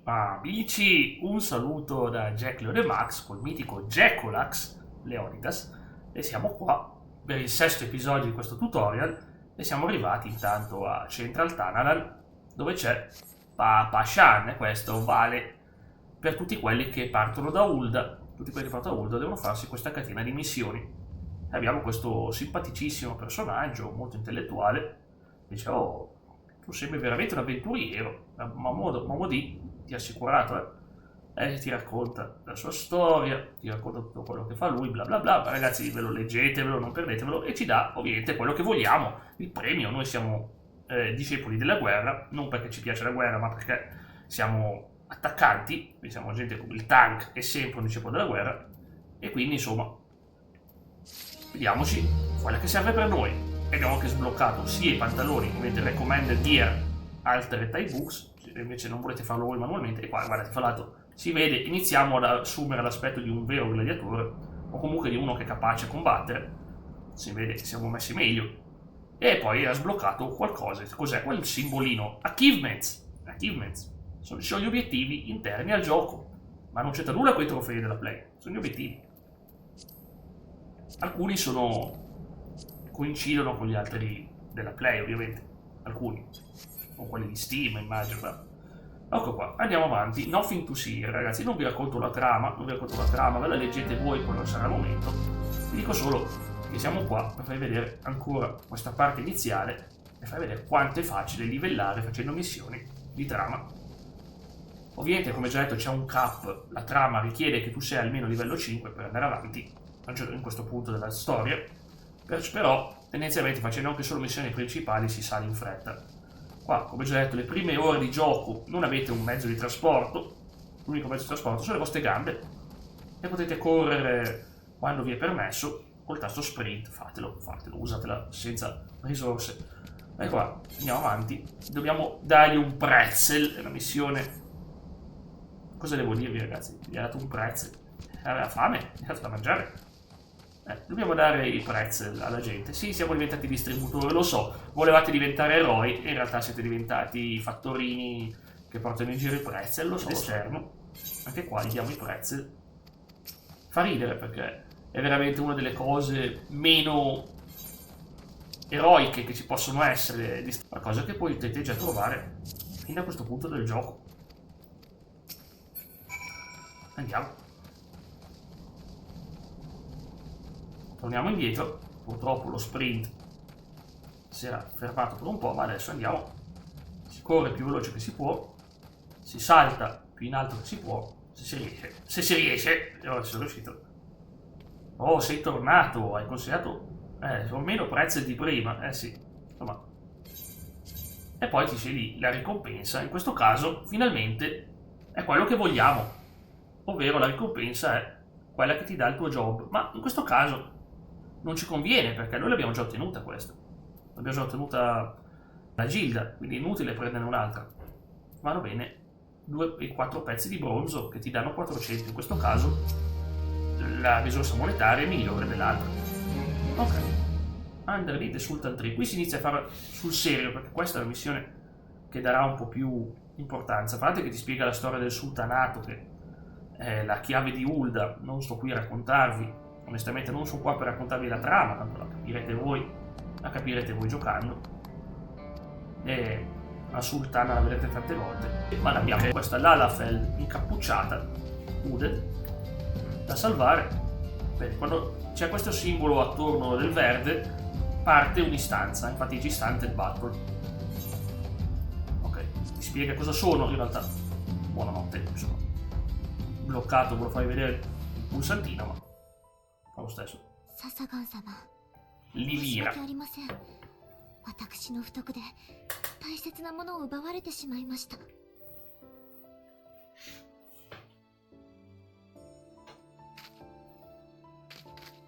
Amici, un saluto da Jack Leonemax col mitico Jackolax Leonidas e siamo qua per il sesto episodio di questo tutorial e siamo arrivati intanto a Central Tunnel dove c'è Papa Shan e questo vale per tutti quelli che partono da Ul'dah. Tutti quelli che partono da Ul'dah devono farsi questa catena di missioni. E abbiamo questo simpaticissimo personaggio molto intellettuale che dice: oh, tu sembri veramente un avventuriero, Momodi ti ha assicurato, e ti racconta la sua storia, ti racconta tutto quello che fa lui, bla bla bla. Ma ragazzi, ve lo leggetevelo, non perdetevelo, e ci dà ovviamente quello che vogliamo, il premio. Noi siamo discepoli della guerra, non perché ci piace la guerra, ma perché siamo attaccanti, quindi siamo gente come il tank è sempre un discepolo della guerra, e quindi insomma vediamoci quella che serve per noi. Abbiamo anche sbloccato sia i pantaloni, ovviamente recommended gear, altre type books, se invece non volete farlo voi manualmente. E qua guardate, fra l'altro si vede, iniziamo ad assumere l'aspetto di un vero gladiatore, o comunque di uno che è capace a combattere. Si vede che siamo messi meglio. E poi ha sbloccato qualcosa. Cos'è? Quel simbolino Achievements. Sono gli obiettivi interni al gioco, ma non c'entra nulla con i trofei della play, sono gli obiettivi. Alcuni coincidono con gli altri della play, ovviamente, alcuni con quelli di Steam, immagino. Ecco qua, andiamo avanti. Nothing to see, ragazzi, non vi racconto la trama, ve la leggete voi quando sarà il momento. Vi dico solo che siamo qua per farvi vedere ancora questa parte iniziale e farvi vedere quanto è facile livellare facendo missioni di trama. Ovviamente, come già detto, c'è un cap, la trama richiede che tu sia almeno livello 5 per andare avanti in questo punto della storia, però tendenzialmente facendo anche solo missioni principali si sale in fretta. Qua, come già detto, le prime ore di gioco non avete un mezzo di trasporto, l'unico mezzo di trasporto sono le vostre gambe e potete correre quando vi è permesso col tasto sprint. Fatelo, usatela senza risorse. E qua andiamo avanti, dobbiamo dargli un pretzel, è una missione. Cosa devo dirvi, ragazzi? Gli ha dato un pretzel, aveva fame, gli ha dato da mangiare. Dobbiamo dare i pretzel alla gente. Sì, siamo diventati distributori, lo so, volevate diventare eroi e in realtà siete diventati i fattorini che portano in giro i pretzel, lo so, esterno. Anche qua gli diamo i pretzel. Fa ridere perché è veramente una delle cose meno eroiche che ci possono essere, una cosa che potete già trovare fino a questo punto del gioco. Andiamo. Torniamo indietro, purtroppo lo sprint si era fermato per un po', ma adesso andiamo. Si corre più veloce che si può, si salta più in alto che si può, se si riesce, e ora ci sono riuscito. Oh, sei tornato, hai consigliato sono meno prezzi di prima, sì, insomma. E poi ti scegli la ricompensa, in questo caso finalmente è quello che vogliamo, ovvero la ricompensa è quella che ti dà il tuo job, ma in questo caso non ci conviene perché noi l'abbiamo già ottenuta questa. L'abbiamo già ottenuta la Gilda, quindi è inutile prenderne un'altra. Vanno bene 2 e 4 pezzi di bronzo che ti danno 400. In questo caso la risorsa monetaria è migliore dell'altra. Ok. Underneath the Sultan Tree. Qui si inizia a fare sul serio perché questa è la missione che darà un po' più importanza. Guardate che ti spiega la storia del sultanato, che è la chiave di Ul'dah. Non sto qui a raccontarvi. Onestamente non sono qua per raccontarvi la trama, tanto la capirete voi giocando. E la sultana la vedrete tante volte. Ma abbiamo questa Lalafell incappucciata, Hooded, da salvare. Bene, quando c'è questo simbolo attorno del verde parte un'istanza, infatti ci sta il battle. Ok, ti spiega cosa sono in realtà. Buonanotte, insomma. Bloccato, ve lo fai vedere il pulsantino, ma lo stesso. Livira. 私の不徳で大切なものを奪われてしまいました。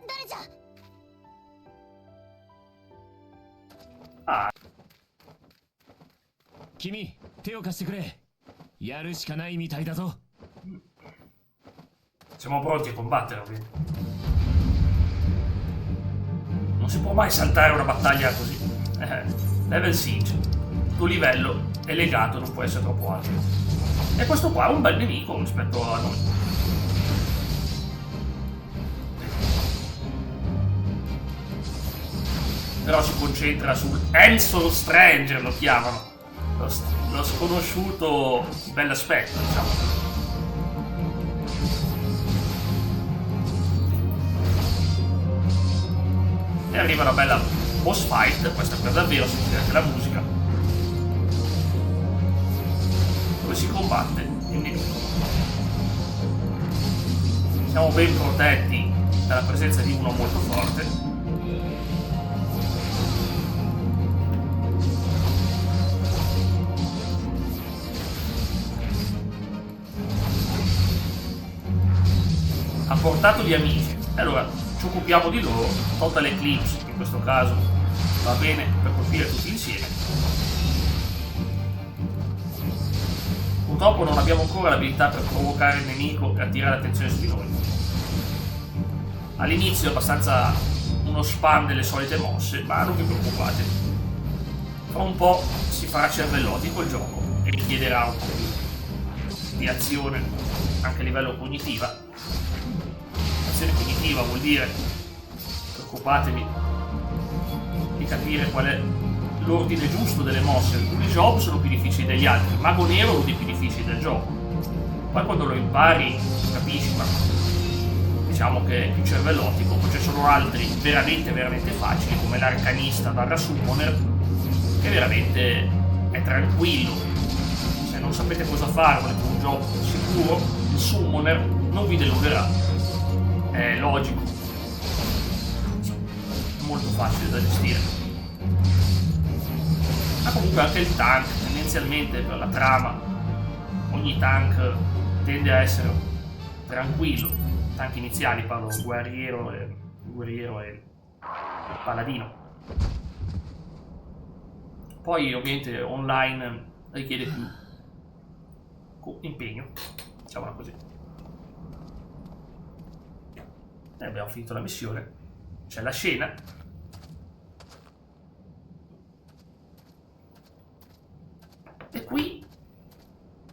誰じゃ。Ah. 君、手を貸してくれ。やるしかないみたいだぞ。Siamo pronti a combattere, ovviamente. Non si può mai saltare una battaglia così. Level Siege. Tuo livello è legato, non può essere troppo alto. E questo qua è un bel nemico rispetto a noi. Però si concentra sul Handsome Stranger, lo chiamano. Lo sconosciuto bell'aspetto, diciamo. E arriva una bella boss fight, questa per davvero, sentite anche la musica, dove si combatte il nemico. Siamo ben protetti dalla presenza di uno molto forte. Ha portato gli amici. Allora ci occupiamo di loro. Total Eclipse in questo caso va bene per colpire tutti insieme. Purtroppo non abbiamo ancora l'abilità per provocare il nemico e attirare l'attenzione su di noi. All'inizio è abbastanza uno spam delle solite mosse, ma non vi preoccupate. Fra un po' si farà cervellotico il gioco e richiederà un po' di azione anche a livello cognitiva. Azione cognitiva vuol dire, preoccupatevi di capire qual è l'ordine giusto delle mosse. Alcuni job sono più difficili degli altri, il mago nero è uno dei più difficili del gioco. Poi quando lo impari capisci, ma diciamo che è più cervellotico. Poi ci sono altri veramente facili, come l'arcanista barra summoner, che veramente è tranquillo. Se non sapete cosa fare, volete un gioco sicuro, il summoner non vi deluderà. È logico, molto facile da gestire. Ma comunque anche il tank, tendenzialmente per la trama, ogni tank tende a essere tranquillo. Tank iniziali, parlo guerriero e paladino. Poi ovviamente online richiede più impegno, diciamola così. Abbiamo finito la missione. C'è la scena. E qui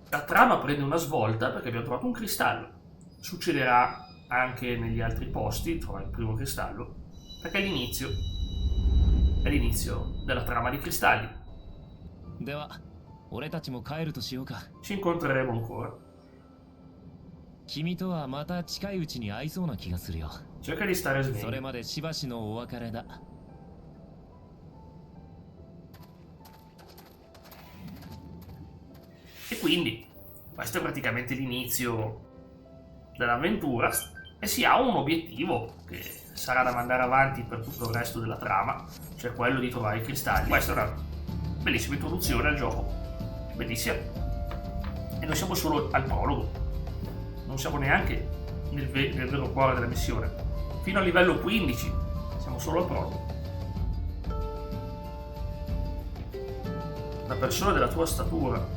la trama prende una svolta perché abbiamo trovato un cristallo. Succederà anche negli altri posti, trovare il primo cristallo, perché è l'inizio della trama di cristalli. Ci incontreremo ancora. 君とはまた近いうちに会いそうな気がするよ。 Cerca di stare そ sveglio. れまでしばしのお別れだ。 E quindi questo è praticamente l'inizio dell'avventura e si ha un obiettivo che sarà da mandare avanti per tutto il resto della trama, cioè quello di trovare i cristalli. Questa è una bellissima introduzione al gioco, bellissima. E noi siamo solo al prologo. Non siamo neanche nel vero cuore della missione. Fino al livello 15 siamo solo al prologo. Una persona della tua statura.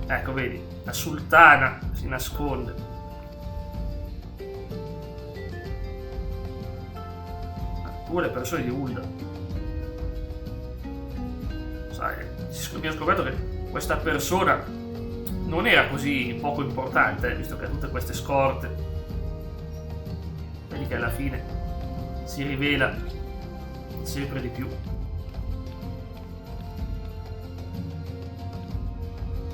Ecco, vedi, la sultana si nasconde. Tu le persone di Ulda. Sai, abbiamo scoperto che questa persona non era così poco importante, visto che ha tutte queste scorte. Vedi che alla fine si rivela sempre di più.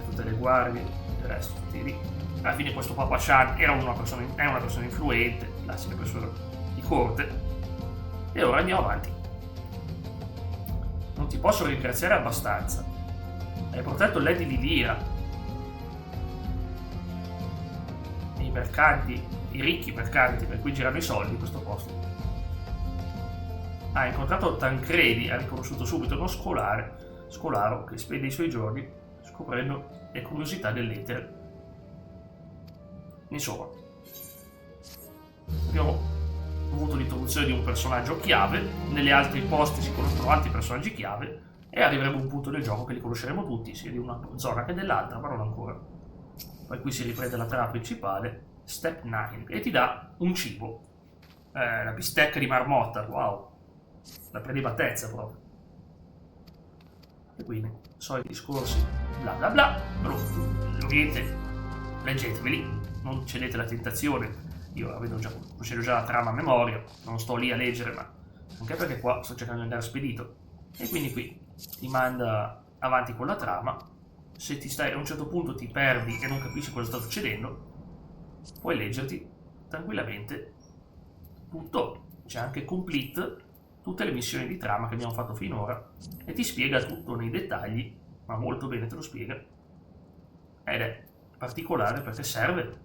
Tutte le guardie, il resto, tutti lì. Alla fine questo Papa Chan è una persona influente, classica persona di corte. E ora andiamo avanti. Non ti posso ringraziare abbastanza. Hai protetto Lady Lilira. I mercanti, i ricchi mercanti per cui girano i soldi in questo posto. Ha incontrato Tancredi, ha riconosciuto subito uno scolaro che spende i suoi giorni scoprendo le curiosità dell'etere. Insomma, abbiamo avuto l'introduzione di un personaggio chiave, negli altri posti si conoscono altri personaggi chiave e arriveremo a un punto del gioco che li conosceremo tutti, sia di una zona che dell'altra, ma non ancora. Poi qui si riprende la trama principale, Step 9, e ti dà un cibo. La bistecca di marmotta, wow, la prelibatezza proprio. E quindi soliti discorsi, bla bla bla. Però ovviamente leggeteveli, non cedete la tentazione. Io conoscevo già la trama a memoria, non sto lì a leggere, ma anche perché qua sto cercando di andare spedito. E quindi qui ti manda avanti con la trama. Se ti stai a un certo punto ti perdi e non capisci cosa sta succedendo, puoi leggerti tranquillamente tutto. C'è anche complete, tutte le missioni di trama che abbiamo fatto finora, e ti spiega tutto nei dettagli, ma molto bene te lo spiega, ed è particolare perché serve.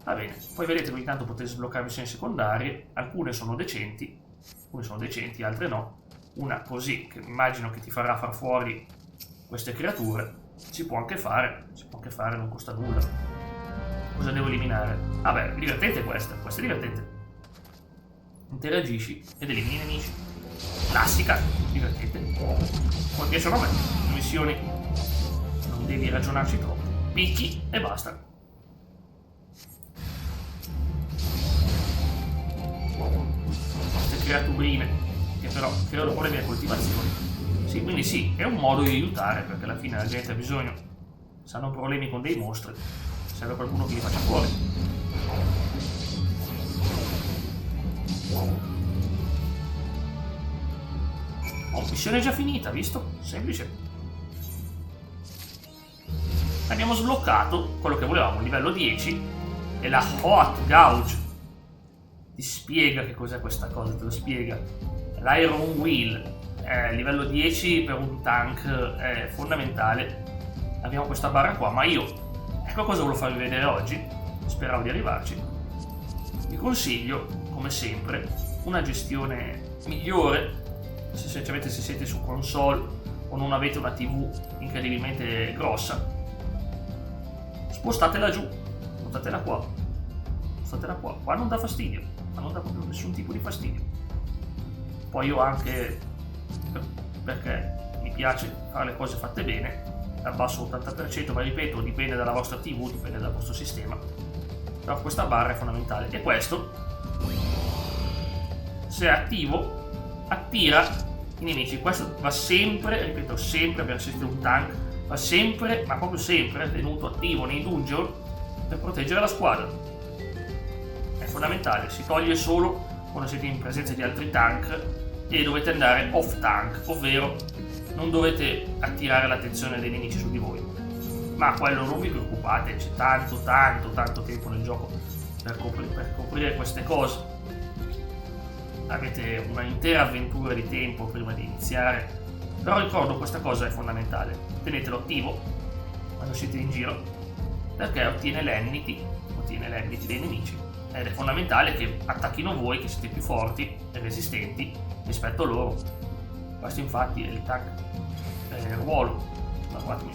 Va bene, poi vedete che ogni tanto potete sbloccare missioni secondarie, alcune sono decenti, altre no. Una così, che immagino che ti farà far fuori queste creature, si può anche fare, non costa nulla. Cosa devo eliminare? Vabbè, è divertente questa è divertente. Interagisci ed elimini i nemici. Classica, divertente. Come piacciono a me, le missioni non devi ragionarci troppo. Picchi e basta. Queste creaturine che però creano problemi alle coltivazioni. Sì, quindi sì, è un modo di aiutare, perché alla fine la gente ha bisogno, se hanno problemi con dei mostri, serve qualcuno che li faccia fuori. Oh, missione già finita, visto? Semplice. Abbiamo sbloccato quello che volevamo, livello 10, e la Hot Gouge. Ti spiega che cos'è questa cosa, te lo spiega. L'Iron Wheel, livello 10 per un tank, è fondamentale. Abbiamo questa barra qua, ma io, ecco cosa volevo farvi vedere oggi, speravo di arrivarci. Vi consiglio, come sempre, una gestione migliore. Se siete su console o non avete una TV incredibilmente grossa, spostatela giù, spostatela qua, qua non dà fastidio, ma non dà proprio nessun tipo di fastidio. Poi io anche, perché mi piace fare le cose fatte bene, abbasso l'80%, ma ripeto, dipende dalla vostra TV, dipende dal vostro sistema, però questa barra è fondamentale. E questo, se è attivo, attira i nemici. Questo va sempre, ripeto, sempre per assistere un tank, va sempre, ma proprio sempre, tenuto attivo nei dungeon per proteggere la squadra. È fondamentale, si toglie solo quando siete in presenza di altri tank e dovete andare off tank, ovvero non dovete attirare l'attenzione dei nemici su di voi. Ma quello non vi preoccupate, c'è tanto tempo nel gioco per coprire queste cose. Avete un'intera avventura di tempo prima di iniziare, però ricordo, questa cosa è fondamentale, tenetelo attivo quando siete in giro, perché ottiene l'enmity dei nemici, ed è fondamentale che attacchino voi, che siete più forti e resistenti rispetto a loro. Questo infatti è il tank ruolo,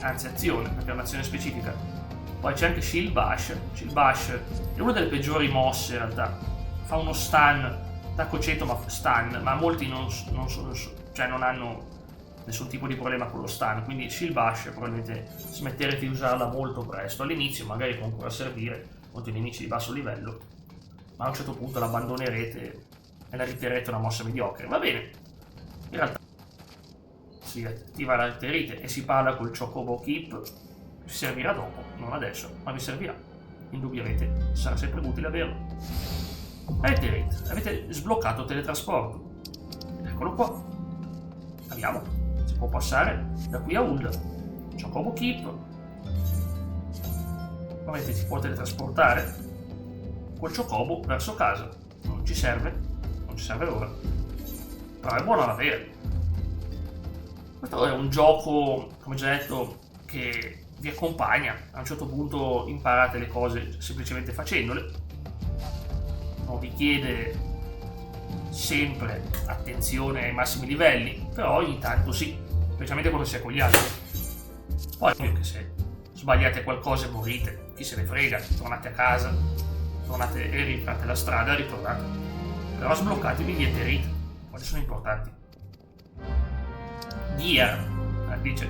anzi azione, perché è un'azione specifica. Poi c'è anche Shield Bash è una delle peggiori mosse in realtà, fa uno stun, attacco 100 ma stun, ma molti non hanno nessun tipo di problema con lo stun, quindi Shield Bash probabilmente smetterete di usarla molto presto. All'inizio magari può ancora servire contro i nemici di basso livello, ma a un certo punto l'abbandonerete e la riterrete una mossa mediocre. Va bene, in realtà si attiva la riterite e si parla col Chocobo Keep, vi servirà dopo, non adesso, ma vi servirà, indubbiamente sarà sempre utile averlo. Avete sbloccato il teletrasporto, eccolo qua, andiamo, si può passare da qui a Ulda. Chocobo Keep, ovviamente si può teletrasportare col Chocobo verso casa, non ci serve ora, però è buono da avere. Questo è un gioco, come già detto, che vi accompagna, a un certo punto imparate le cose semplicemente facendole. Non richiede sempre attenzione ai massimi livelli, però ogni tanto sì, specialmente quando si è con gli altri. Poi che se sbagliate qualcosa e morite, chi se ne frega, tornate a casa, tornate e rifate la strada, ritornate. Però sbloccatevi gli Etherite, quali sono importanti. Gear, dice,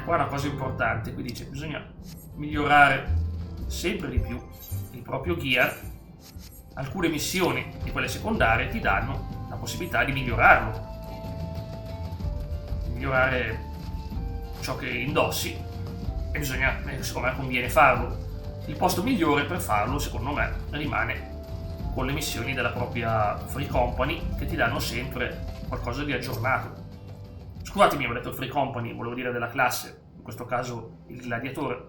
qua è una cosa importante, qui dice bisogna migliorare sempre di più il proprio gear. Alcune missioni di quelle secondarie ti danno la possibilità di migliorarlo. migliorare ciò che indossi e bisogna, secondo me conviene farlo. Il posto migliore per farlo, secondo me, rimane con le missioni della propria Free Company, che ti danno sempre qualcosa di aggiornato. Scusatemi, ho detto Free Company, volevo dire della classe, in questo caso il gladiatore.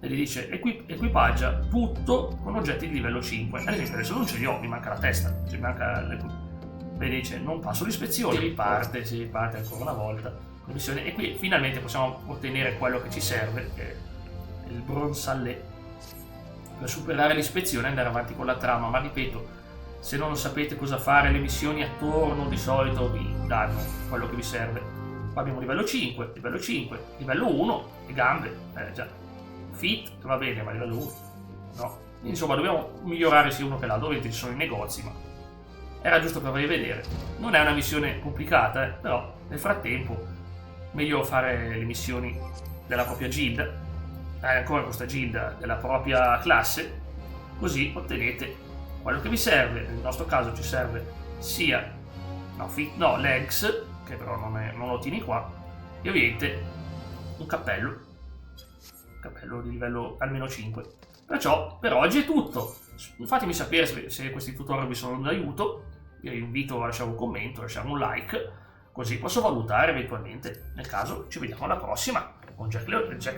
E gli dice equipaggia tutto con oggetti di livello 5. Ad esempio adesso non ce li ho, mi manca la testa, mi manca e dice non passo l'ispezione, si riparte ancora una volta la missione, e qui finalmente possiamo ottenere quello che ci serve, che è il Bronsallet, per superare l'ispezione e andare avanti con la trama. Ma ripeto, se non sapete cosa fare, le missioni attorno di solito vi danno quello che vi serve. Qua abbiamo livello 5, livello 1 e gambe, già. Fit va bene, ma livello 1 no. Insomma, dobbiamo migliorare sia uno che l'altro, ovviamente ci sono i negozi, ma era giusto per farvi vedere. Non è una missione complicata, però nel frattempo meglio fare le missioni della propria gilda, ancora questa gilda della propria classe, così ottenete quello che vi serve. Nel nostro caso ci serve sia legs, che però non lo tieni qua, e ovviamente un cappello di livello almeno 5. Perciò per oggi è tutto. Fatemi sapere se questi tutorial vi sono d'aiuto. Vi invito a lasciare un commento, a lasciare un like, così posso valutare eventualmente. Nel caso ci vediamo alla prossima con Jack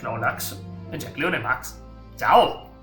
Leonax e Jack Leone Max. Ciao!